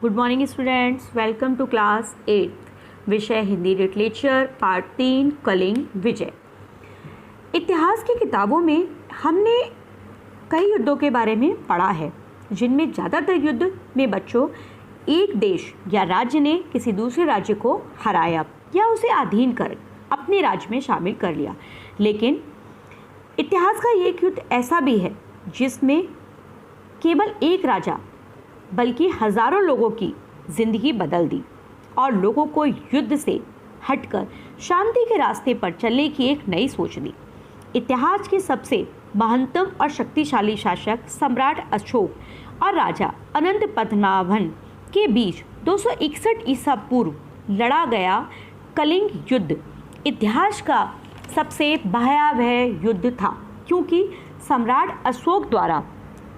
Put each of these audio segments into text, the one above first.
Good morning students, welcome to class 8। विषय Hindi literature, part 3, Kalinga विजय। इतिहास की किताबों में हमने कई युद्धों के बारे में पढ़ा है, जिनमें ज़्यादातर युद्ध में बच्चों एक देश या राज्य ने किसी दूसरे राज्य को हराया या उसे अधीन कर अपने राज्य में शामिल कर लिया। लेकिन इतिहास का एक युद्ध ऐसा भी है जिसमें केवल एक राजा बल्कि हजारों लोगों की जिंदगी बदल दी और लोगों को युद्ध से हटकर शांति के रास्ते पर चलने की एक नई सोच दी। इतिहास के सबसे महत्तम और शक्तिशाली शासक सम्राट अशोक और राजा अनंत पद्मनाभन के बीच 261 ईसा पूर्व लड़ा गया कलिंग युद्ध इतिहास का सबसे भयावह युद्ध था, क्योंकि सम्राट अशोक द्वारा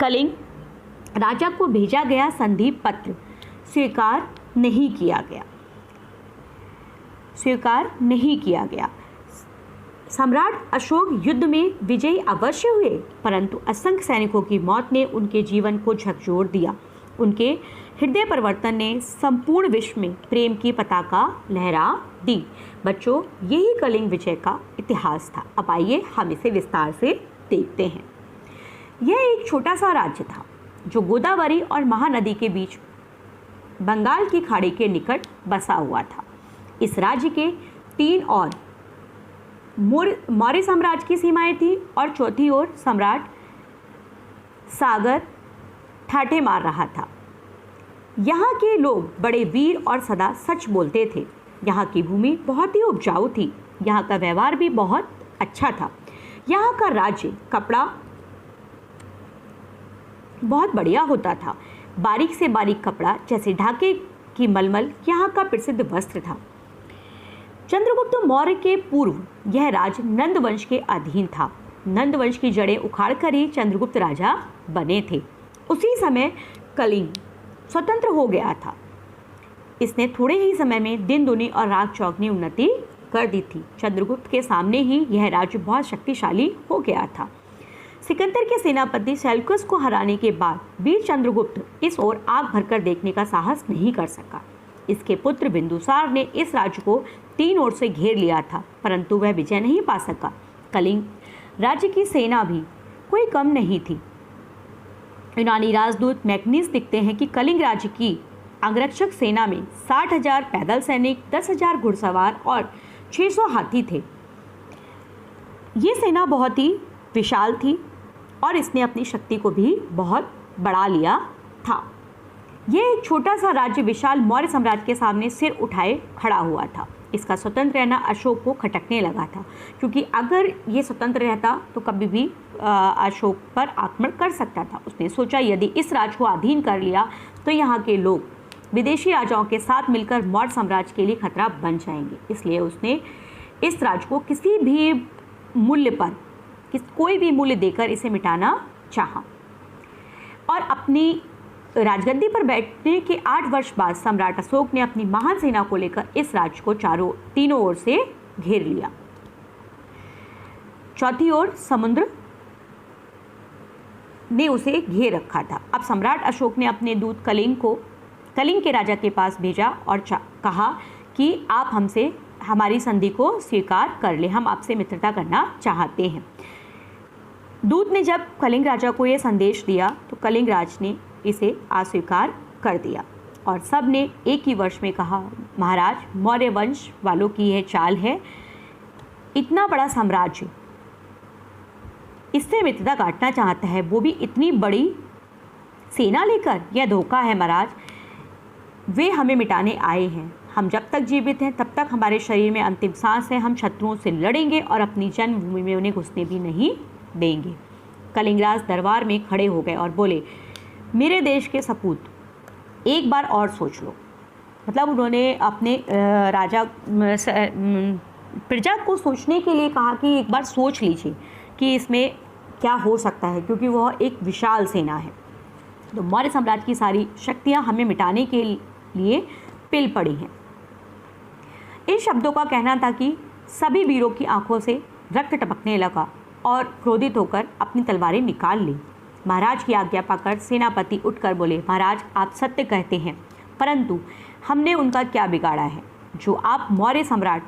कलिंग राजा को भेजा गया संधि पत्र स्वीकार नहीं किया गया। सम्राट अशोक युद्ध में विजयी अवश्य हुए, परंतु असंख्य सैनिकों की मौत ने उनके जीवन को झकझोर दिया। उनके हृदय परिवर्तन ने संपूर्ण विश्व में प्रेम की पताका लहरा दी। बच्चों, यही कलिंग विजय का इतिहास था। अब आइए हम इसे विस्तार से देखते हैं। यह एक छोटा सा राज्य था जो गोदावरी और महानदी के बीच बंगाल की खाड़ी के निकट बसा हुआ था। इस राज्य के 3 ओर मौर्य साम्राज्य की सीमाएं थी और चौथी ओर सम्राट सागर ठाठे मार रहा था। यहाँ के लोग बड़े वीर और सदा सच बोलते थे। यहाँ की भूमि बहुत ही उपजाऊ थी। यहाँ का व्यवहार भी बहुत अच्छा था। यहाँ का राज्य कपड़ा बहुत बढ़िया होता था। बारीक से बारीक कपड़ा जैसे ढाके की मलमल यहाँ का प्रसिद्ध वस्त्र था। चंद्रगुप्त मौर्य के पूर्व यह राज्य नंद वंश के अधीन था। नंद वंश की जड़ें उखाड़कर ही चंद्रगुप्त राजा बने थे। उसी समय कलिंग स्वतंत्र हो गया था। इसने थोड़े ही समय में दिन दुनी और रात चौगुनी उन्नति कर दी थी। चंद्रगुप्त के सामने ही यह राज्य बहुत शक्तिशाली हो गया था। सिकंदर के सेनापति सेल्यूकस को हराने के बाद वीर चंद्रगुप्त इस ओर आग भरकर देखने का साहस नहीं कर सका। इसके पुत्र बिंदुसार ने इस राज्य को 3 ओर से घेर लिया था, परंतु वह विजय नहीं पा सका। कलिंग राज्य की सेना भी कोई कम नहीं थी। यूनानी राजदूत मैग्नीस लिखते हैं कि कलिंग राज्य की अंगरक्षक सेना में 60,000 पैदल सैनिक, 10,000 घुड़सवार और 600 हाथी थे। ये सेना बहुत ही विशाल थी और इसने अपनी शक्ति को भी बहुत बढ़ा लिया था। यह एक छोटा सा राज्य विशाल मौर्य साम्राज्य के सामने सिर उठाए खड़ा हुआ था। इसका स्वतंत्र रहना अशोक को खटकने लगा था, क्योंकि अगर ये स्वतंत्र रहता तो कभी भी अशोक पर आक्रमण कर सकता था। उसने सोचा यदि इस राज्य को अधीन कर लिया तो यहाँ के लोग विदेशी राजाओं के साथ मिलकर मौर्य साम्राज्य के लिए खतरा बन जाएंगे। इसलिए उसने इस राज्य को किसी भी मूल्य पर कोई भी मूल्य देकर इसे मिटाना चाहा। और अपनी राजगद्दी पर बैठने के 8 वर्ष बाद सम्राट अशोक ने अपनी महान सेना को लेकर इस राज्य को तीनों ओर से घेर लिया। चौथी ओर समुद्र ने उसे घेर रखा था। अब सम्राट अशोक ने अपने दूत कलिंग के राजा के पास भेजा और कहा कि आप हमसे हमारी संधि को स्वीकार कर ले, हम आपसे मित्रता करना चाहते हैं। दूत ने जब कलिंग राजा को यह संदेश दिया तो कलिंग राज ने इसे अस्वीकार कर दिया और सब ने एक ही वर्ष में कहा, महाराज, मौर्य वंश वालों की यह चाल है। इतना बड़ा साम्राज्य इससे मित्रता काटना चाहता है, वो भी इतनी बड़ी सेना लेकर। यह धोखा है महाराज। वे हमें मिटाने आए हैं। हम जब तक जीवित हैं तब तक हमारे शरीर में अंतिम सांस है। हम शत्रुओं से लड़ेंगे और अपनी जन्मभूमि में उन्हें घुसने भी नहीं देंगे। कलिंगराज दरबार में खड़े हो गए और बोले, मेरे देश के सपूत, एक बार और सोच लो। मतलब उन्होंने अपने राजा प्रजा को सोचने के लिए कहा कि एक बार सोच लीजिए कि इसमें क्या हो सकता है, क्योंकि वह एक विशाल सेना है। तो मौर्य साम्राज्य की सारी शक्तियां हमें मिटाने के लिए पिल पड़ी हैं। इन शब्दों का कहना था कि सभी वीरों की आंखों से रक्त टपकने लगा और क्रोधित होकर अपनी तलवारें निकाल ली। महाराज की आज्ञा पाकर सेनापति उठकर बोले, महाराज, आप सत्य कहते हैं। परंतु हमने उनका क्या बिगाड़ा है जो आप मौर्य सम्राट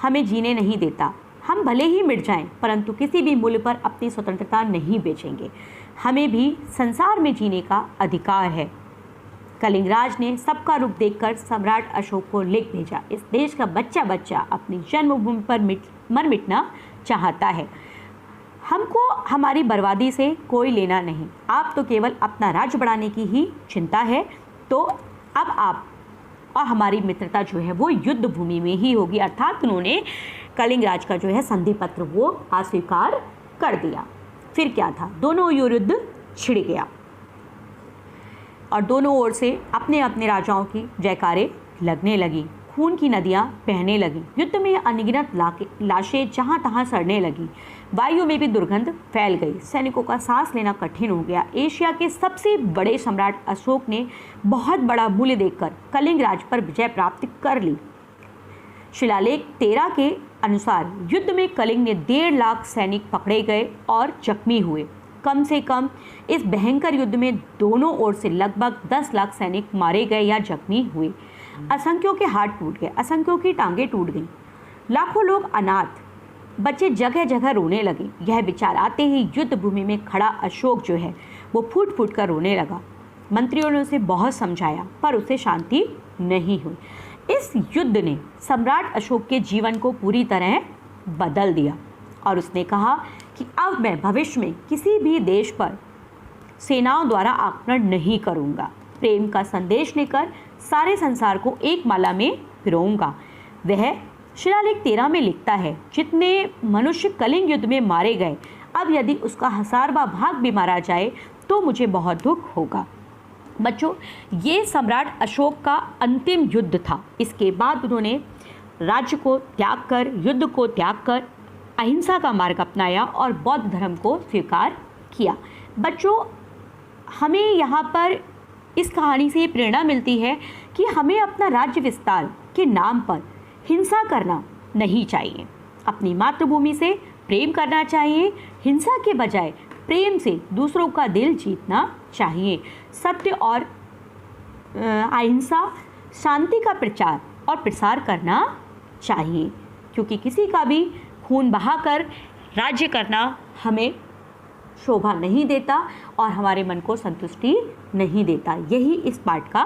हमें जीने नहीं देता। हम भले ही मिट जाएं, परंतु किसी भी मूल्य पर अपनी स्वतंत्रता नहीं बेचेंगे। हमें भी संसार में जीने का अधिकार है। कलिंगराज ने सबका रुख देखकर सम्राट अशोक को लिख भेजा, इस देश का बच्चा बच्चा अपनी जन्मभूमि पर मर मिटना चाहता है। हमको हमारी बर्बादी से कोई लेना नहीं। आप तो केवल अपना राज्य बढ़ाने की ही चिंता है। तो अब आप और हमारी मित्रता जो है वो युद्ध भूमि में ही होगी। अर्थात उन्होंने कलिंगराज का जो है संधि पत्र वो अस्वीकार कर दिया। फिर क्या था, दोनों ओर युद्ध छिड़ गया और दोनों ओर से अपने अपने राजाओं की जयकारें लगने लगी। खून की नदियां बहने लगी। युद्ध में अनगिनत लाशें जहां तहां सड़ने लगी। वायु में भी दुर्गंध फैल गई। सैनिकों का सांस लेना कठिन हो गया। एशिया के सबसे बड़े सम्राट अशोक ने बहुत बड़ा मूल्य देकर कलिंगराज पर विजय प्राप्त कर ली। शिलालेख 13 के अनुसार युद्ध में कलिंग ने 1.5 लाख सैनिक पकड़े गए और जख्मी हुए। कम से कम इस भयंकर युद्ध में दोनों ओर से लगभग 10 लाख सैनिक मारे गए या जख्मी हुए। असंख्यों के हाथ टूट गए, असंख्यों की टांगें टूट गईं। लाखों लोग अनाथ बच्चे जगह जगह रोने लगे। यह विचार आते ही युद्ध भूमि में खड़ा अशोक जो है वो फूट फूट कर रोने लगा। मंत्रियों ने उसे बहुत समझाया पर उसे शांति नहीं हुई। इस युद्ध ने सम्राट अशोक के जीवन को पूरी तरह बदल दिया और उसने कहा कि अब मैं भविष्य में किसी भी देश पर सेनाओं द्वारा आक्रमण नहीं करूंगा। प्रेम का संदेश लेकर सारे संसार को एक माला में पिरोऊंगा। वह शिलालेख 13 में लिखता है, जितने मनुष्य कलिंग युद्ध में मारे गए, अब यदि उसका 1000वां भाग भी मारा जाए तो मुझे बहुत दुख होगा। बच्चों, ये सम्राट अशोक का अंतिम युद्ध था। इसके बाद उन्होंने राज्य को त्याग कर, युद्ध को त्याग कर अहिंसा का मार्ग अपनाया और बौद्ध धर्म को स्वीकार किया। बच्चों, हमें यहाँ पर इस कहानी से प्रेरणा मिलती है कि हमें अपना राज्य विस्तार के नाम पर हिंसा करना नहीं चाहिए। अपनी मातृभूमि से प्रेम करना चाहिए। हिंसा के बजाय प्रेम से दूसरों का दिल जीतना चाहिए। सत्य और अहिंसा, शांति का प्रचार और प्रसार करना चाहिए, क्योंकि किसी का भी खून बहाकर राज्य करना हमें शोभा नहीं देता और हमारे मन को संतुष्टि नहीं देता। यही इस पाठ का